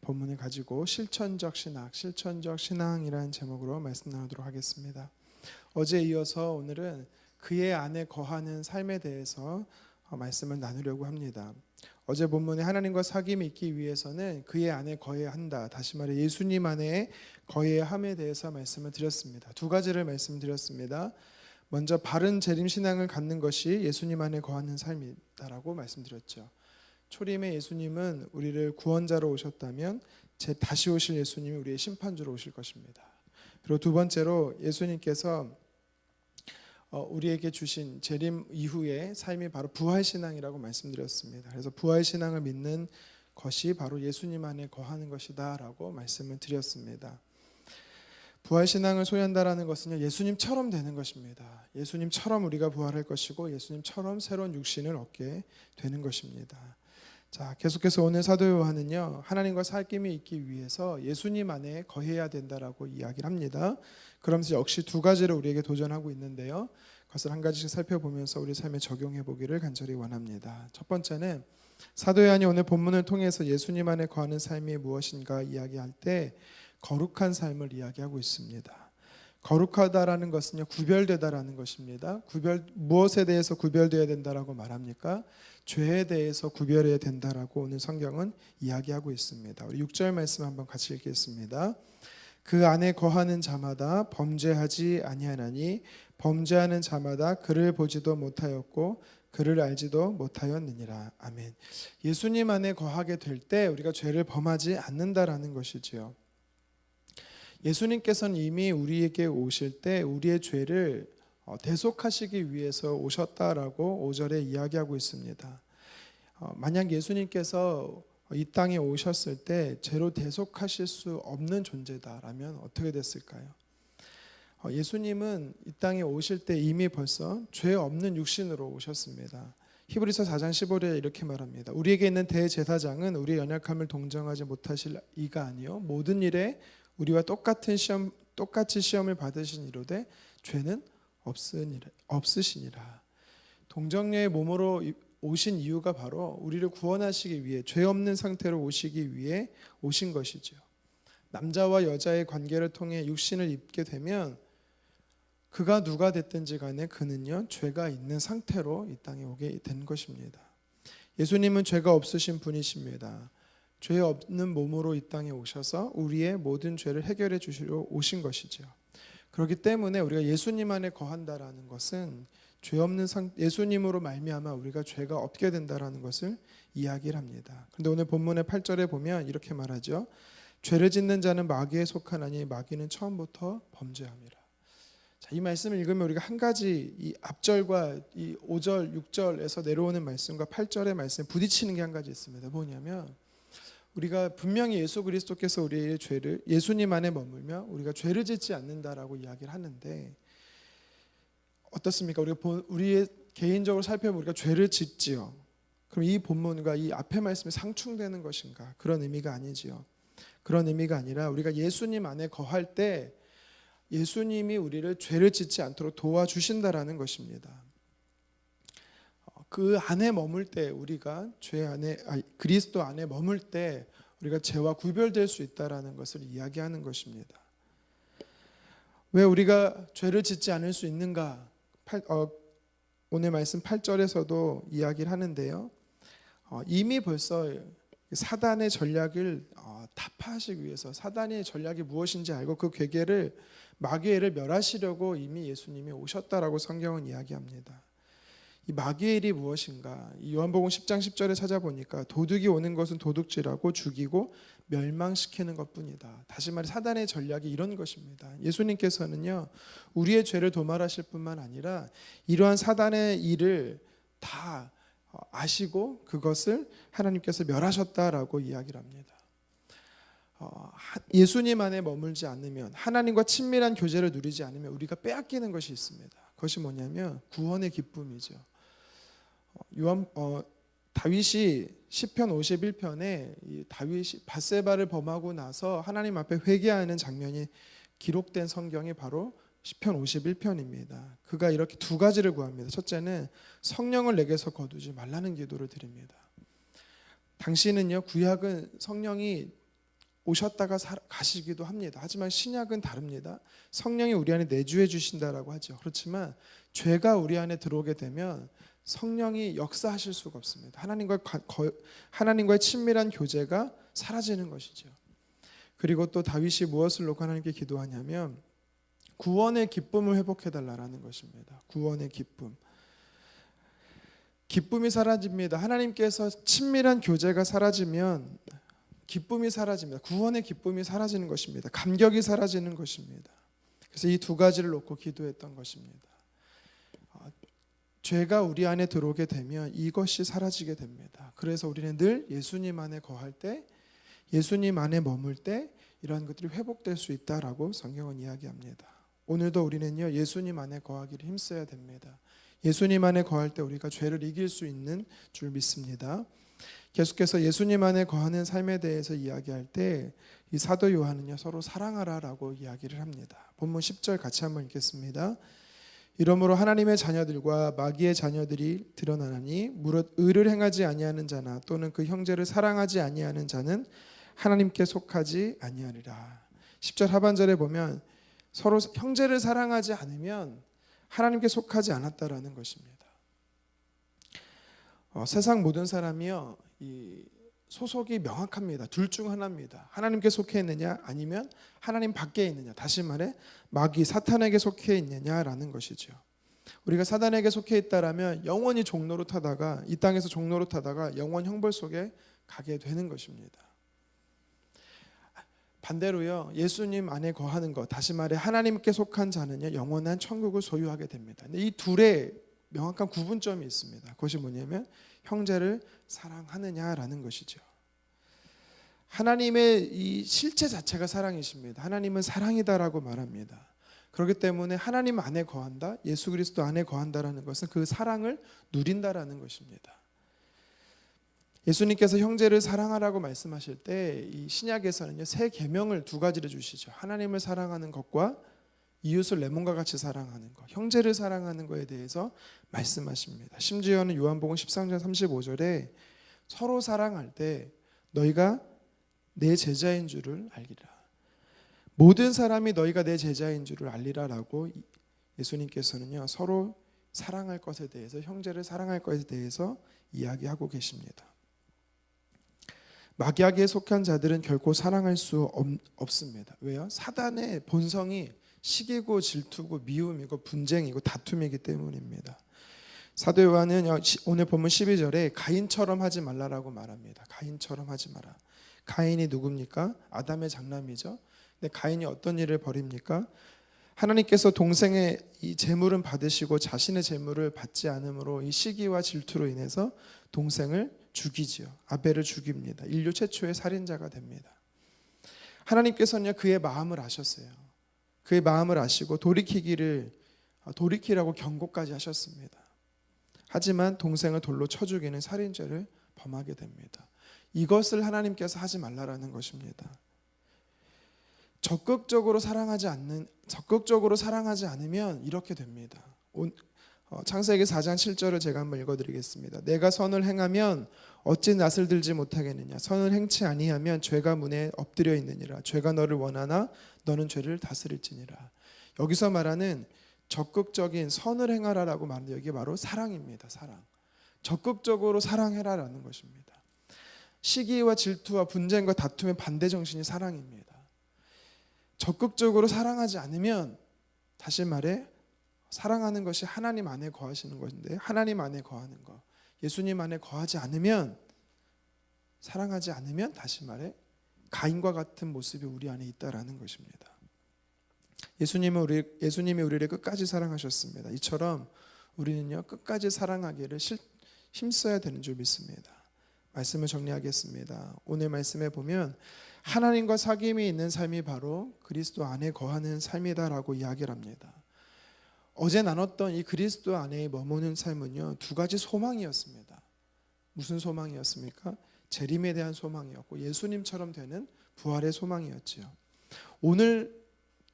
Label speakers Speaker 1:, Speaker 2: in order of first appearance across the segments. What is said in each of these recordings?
Speaker 1: 본문을 가지고 실천적 신앙이라는 제목으로 말씀 나누도록 하겠습니다. 어제에 이어서 오늘은 그의 안에 거하는 삶에 대해서 말씀을 나누려고 합니다. 어제 본문에 하나님과 사귐이 있기 위해서는 그의 안에 거해야 한다. 다시 말해 예수님 안에 거해야 함에 대해서 말씀을 드렸습니다. 두 가지를 말씀드렸습니다. 먼저 바른 재림 신앙을 갖는 것이 예수님 안에 거하는 삶이다라고 말씀드렸죠. 초림의 예수님은 우리를 구원자로 오셨다면 다시 오실 예수님이 우리의 심판주로 오실 것입니다. 그리고 두 번째로 예수님께서 우리에게 주신 재림 이후의 삶이 바로 부활신앙이라고 말씀드렸습니다. 그래서 부활신앙을 믿는 것이 바로 예수님 안에 거하는 것이다 라고 말씀을 드렸습니다. 부활신앙을 소유한다는 것은 예수님처럼 되는 것입니다. 예수님처럼 우리가 부활할 것이고 예수님처럼 새로운 육신을 얻게 되는 것입니다. 자, 계속해서 오늘 사도 요한은요, 하나님과 사귐이 있기 위해서 예수님 안에 거해야 된다라고 이야기를 합니다. 그러면서 역시 두 가지를 우리에게 도전하고 있는데요, 그것을 한 가지씩 살펴보면서 우리 삶에 적용해 보기를 간절히 원합니다. 첫 번째는 사도 요한이 오늘 본문을 통해서 예수님 안에 거하는 삶이 무엇인가 이야기할 때 거룩한 삶을 이야기하고 있습니다. 거룩하다라는 것은요, 구별되다라는 것입니다. 무엇에 대해서 구별되어야 된다라고 말합니까? 죄에 대해서 구별해야 된다라고 오늘 성경은 이야기하고 있습니다. 우리 6절 말씀 한번 같이 읽겠습니다. 그 안에 거하는 자마다 범죄하지 아니하나니 범죄하는 자마다 그를 보지도 못하였고 그를 알지도 못하였느니라. 아멘. 예수님 안에 거하게 될 때 우리가 죄를 범하지 않는다라는 것이지요. 예수님께서는 이미 우리에게 오실 때 우리의 죄를 대속하시기 위해서 오셨다라고 5절에 이야기하고 있습니다. 만약 예수님께서 이 땅에 오셨을 때 죄로 대속하실 수 없는 존재다라면 어떻게 됐을까요? 예수님은 이 땅에 오실 때 이미 벌써 죄 없는 육신으로 오셨습니다. 히브리서 4장 15절에 이렇게 말합니다. 우리에게 있는 대제사장은 우리의 연약함을 동정하지 못하실 이가 아니요 모든 일에 우리와 똑같이 시험을 받으신 이로되 죄는 없으시니라. 동정녀의 몸으로 오신 이유가 바로 우리를 구원하시기 위해, 죄 없는 상태로 오시기 위해 오신 것이죠. 남자와 여자의 관계를 통해 육신을 입게 되면 그가 누가 됐든지 간에 그는요, 죄가 있는 상태로 이 땅에 오게 된 것입니다. 예수님은 죄가 없으신 분이십니다. 죄 없는 몸으로 이 땅에 오셔서 우리의 모든 죄를 해결해 주시려 오신 것이죠. 그렇기 때문에 우리가 예수님 안에 거한다라는 것은 죄 없는 예수님으로 말미암아 우리가 죄가 없게 된다라는 것을 이야기를 합니다. 그런데 오늘 본문의 8절에 보면 이렇게 말하죠. 죄를 짓는 자는 마귀에 속하나니 마귀는 처음부터 범죄함이라. 자, 이 말씀을 읽으면 우리가 한 가지 이 앞절과 이 5절, 6절에서 내려오는 말씀과 8절의 말씀에 부딪히는 게 한 가지 있습니다. 뭐냐면 우리가 분명히 예수 그리스도께서 우리의 죄를 예수님 안에 머물며 우리가 죄를 짓지 않는다라고 이야기를 하는데 어떻습니까? 우리의 개인적으로 살펴보면 우리가 죄를 짓지요. 그럼 이 본문과 이 앞의 말씀이 상충되는 것인가? 그런 의미가 아니지요. 그런 의미가 아니라 우리가 예수님 안에 거할 때 예수님이 우리를 죄를 짓지 않도록 도와주신다라는 것입니다. 그 안에 머물 때 우리가 그리스도 안에 머물 때 우리가 죄와 구별될 수 있다라는 것을 이야기하는 것입니다. 왜 우리가 죄를 짓지 않을 수 있는가? 오늘 말씀 8절에서도 이야기를 하는데요. 이미 벌써 사단의 전략을 타파하시기 위해서 사단의 전략이 무엇인지 알고 그 괴계를 마귀를 멸하시려고 이미 예수님이 오셨다라고 성경은 이야기합니다. 이 마귀의 일이 무엇인가? 이 요한복음 10장 10절에 찾아보니까 도둑이 오는 것은 도둑질하고 죽이고 멸망시키는 것뿐이다. 다시 말해 사단의 전략이 이런 것입니다. 예수님께서는요, 우리의 죄를 도말하실 뿐만 아니라 이러한 사단의 일을 다 아시고 그것을 하나님께서 멸하셨다라고 이야기를 합니다. 예수님 안에 머물지 않으면, 하나님과 친밀한 교제를 누리지 않으면 우리가 빼앗기는 것이 있습니다. 그것이 뭐냐면 구원의 기쁨이죠. 다윗이 시편 51편에 다윗이 밧세바를 범하고 나서 하나님 앞에 회개하는 장면이 기록된 성경이 바로 시편 51편입니다. 그가 이렇게 두 가지를 구합니다. 첫째는 성령을 내게서 거두지 말라는 기도를 드립니다. 당시는요, 구약은 성령이 오셨다가 가시기도 합니다. 하지만 신약은 다릅니다. 성령이 우리 안에 내주해 주신다라고 하죠. 그렇지만 죄가 우리 안에 들어오게 되면 성령이 역사하실 수가 없습니다. 하나님과의 친밀한 교제가 사라지는 것이죠. 그리고 또 다윗이 무엇을 놓고 하나님께 기도하냐면 구원의 기쁨을 회복해달라는 것입니다. 구원의 기쁨. 기쁨이 사라집니다. 하나님께서 친밀한 교제가 사라지면 기쁨이 사라집니다. 구원의 기쁨이 사라지는 것입니다. 감격이 사라지는 것입니다. 그래서 이 두 가지를 놓고 기도했던 것입니다. 죄가 우리 안에 들어오게 되면 이것이 사라지게 됩니다. 그래서 우리는 늘 예수님 안에 거할 때, 예수님 안에 머물 때 이러한 것들이 회복될 수 있다라고 성경은 이야기합니다. 오늘도 우리는요, 예수님 안에 거하기를 힘써야 됩니다. 예수님 안에 거할 때 우리가 죄를 이길 수 있는 줄 믿습니다. 계속해서 예수님 안에 거하는 삶에 대해서 이야기할 때 이 사도 요한은요, 서로 사랑하라라고 이야기를 합니다. 본문 10절 같이 한번 읽겠습니다. 이러므로 하나님의 자녀들과 마귀의 자녀들이 드러나나니 무릇 의를 행하지 아니하는 자나 또는 그 형제를 사랑하지 아니하는 자는 하나님께 속하지 아니하리라. 10절 하반절에 보면 서로 형제를 사랑하지 않으면 하나님께 속하지 않았다라는 것입니다. 세상 모든 사람이요, 이 소속이 명확합니다. 둘 중 하나입니다. 하나님께 속해 있느냐 아니면 하나님 밖에 있느냐. 다시 말해 마귀 사탄에게 속해 있느냐라는 것이죠. 우리가 사탄에게 속해 있다라면 영원히 종로로 타다가 이 땅에서 종로로 타다가 영원 형벌 속에 가게 되는 것입니다. 반대로요, 예수님 안에 거하는 것, 다시 말해 하나님께 속한 자는요, 영원한 천국을 소유하게 됩니다. 근데 이 둘의 명확한 구분점이 있습니다. 그것이 뭐냐면 형제를 사랑하느냐라는 것이죠. 하나님의 이 실체 자체가 사랑이십니다. 하나님은 사랑이다라고 말합니다. 그렇기 때문에 하나님 안에 거한다, 예수 그리스도 안에 거한다라는 것은 그 사랑을 누린다라는 것입니다. 예수님께서 형제를 사랑하라고 말씀하실 때 이 신약에서는요, 세 계명을 두 가지를 주시죠. 하나님을 사랑하는 것과 이웃을 내 몸과 같이 사랑하는 것, 형제를 사랑하는 것에 대해서 말씀하십니다. 심지어는 요한복음 13장 35절에 서로 사랑할 때 너희가 내 제자인 줄을 알리라. 모든 사람이 너희가 내 제자인 줄을 알리라라고 예수님께서는요, 서로 사랑할 것에 대해서, 형제를 사랑할 것에 대해서 이야기하고 계십니다. 마귀에게 속한 자들은 결코 사랑할 수 없습니다. 왜요? 사단의 본성이 시기고 질투고 미움이고 분쟁이고 다툼이기 때문입니다. 사도 요한은 오늘 본문 12절에 가인처럼 하지 말라라고 말합니다. 가인처럼 하지 마라. 가인이 누굽니까? 아담의 장남이죠. 근데 가인이 어떤 일을 벌입니까? 하나님께서 동생의 이 재물은 받으시고 자신의 재물을 받지 않으므로 이 시기와 질투로 인해서 동생을 죽이지요. 아벨을 죽입니다. 인류 최초의 살인자가 됩니다. 하나님께서는 그의 마음을 아셨어요. 그의 마음을 아시고 돌이키라고 경고까지 하셨습니다. 하지만 동생을 돌로 쳐 죽이는 살인죄를 범하게 됩니다. 이것을 하나님께서 하지 말라라는 것입니다. 적극적으로 사랑하지 않으면 이렇게 됩니다. 창세기 4장 7절을 제가 한번 읽어드리겠습니다. 내가 선을 행하면 어찌 낯을 들지 못하겠느냐. 선을 행치 아니하면 죄가 문에 엎드려 있느니라. 죄가 너를 원하나 너는 죄를 다스릴지니라. 여기서 말하는 적극적인 선을 행하라라고 말하는 여기 바로 사랑입니다. 사랑. 적극적으로 사랑해라라는 것입니다. 시기와 질투와 분쟁과 다툼의 반대 정신이 사랑입니다. 적극적으로 사랑하지 않으면, 다시 말해 사랑하는 것이 하나님 안에 거하시는 것인데, 하나님 안에 거하는 것, 예수님 안에 거하지 않으면, 사랑하지 않으면, 다시 말해 가인과 같은 모습이 우리 안에 있다라는 것입니다. 예수님이 우리를 끝까지 사랑하셨습니다. 이처럼 우리는요, 끝까지 사랑하기를 힘써야 되는 줄 믿습니다. 말씀을 정리하겠습니다. 오늘 말씀에 보면 하나님과 사귐이 있는 삶이 바로 그리스도 안에 거하는 삶이다라고 이야기를 합니다. 어제 나눴던 이 그리스도 안에 머무는 삶은요, 두 가지 소망이었습니다. 무슨 소망이었습니까? 재림에 대한 소망이었고 예수님처럼 되는 부활의 소망이었지요. 오늘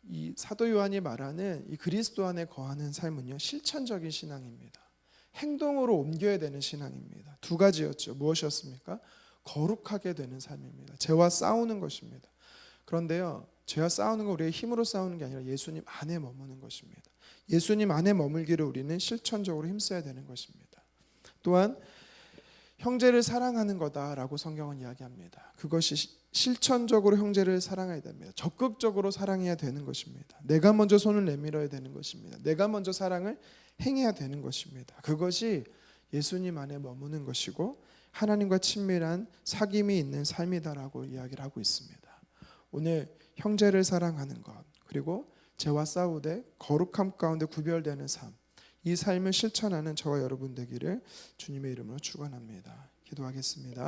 Speaker 1: 이 사도 요한이 말하는 이 그리스도 안에 거하는 삶은요, 실천적인 신앙입니다. 행동으로 옮겨야 되는 신앙입니다. 두 가지였죠. 무엇이었습니까? 거룩하게 되는 삶입니다. 죄와 싸우는 것입니다. 그런데요, 죄와 싸우는 건 우리의 힘으로 싸우는 게 아니라 예수님 안에 머무는 것입니다. 예수님 안에 머물기를 우리는 실천적으로 힘써야 되는 것입니다. 또한 형제를 사랑하는 거다라고 성경은 이야기합니다. 그것이 실천적으로 형제를 사랑해야 됩니다. 적극적으로 사랑해야 되는 것입니다. 내가 먼저 손을 내밀어야 되는 것입니다. 내가 먼저 사랑을 행해야 되는 것입니다. 그것이 예수님 안에 머무는 것이고 하나님과 친밀한 사귐이 있는 삶이다라고 이야기를 하고 있습니다. 오늘 형제를 사랑하는 것, 그리고 죄와 싸우되 거룩함 가운데 구별되는 삶, 이 삶을 실천하는 저와 여러분 되기를 주님의 이름으로 축원합니다. 기도하겠습니다.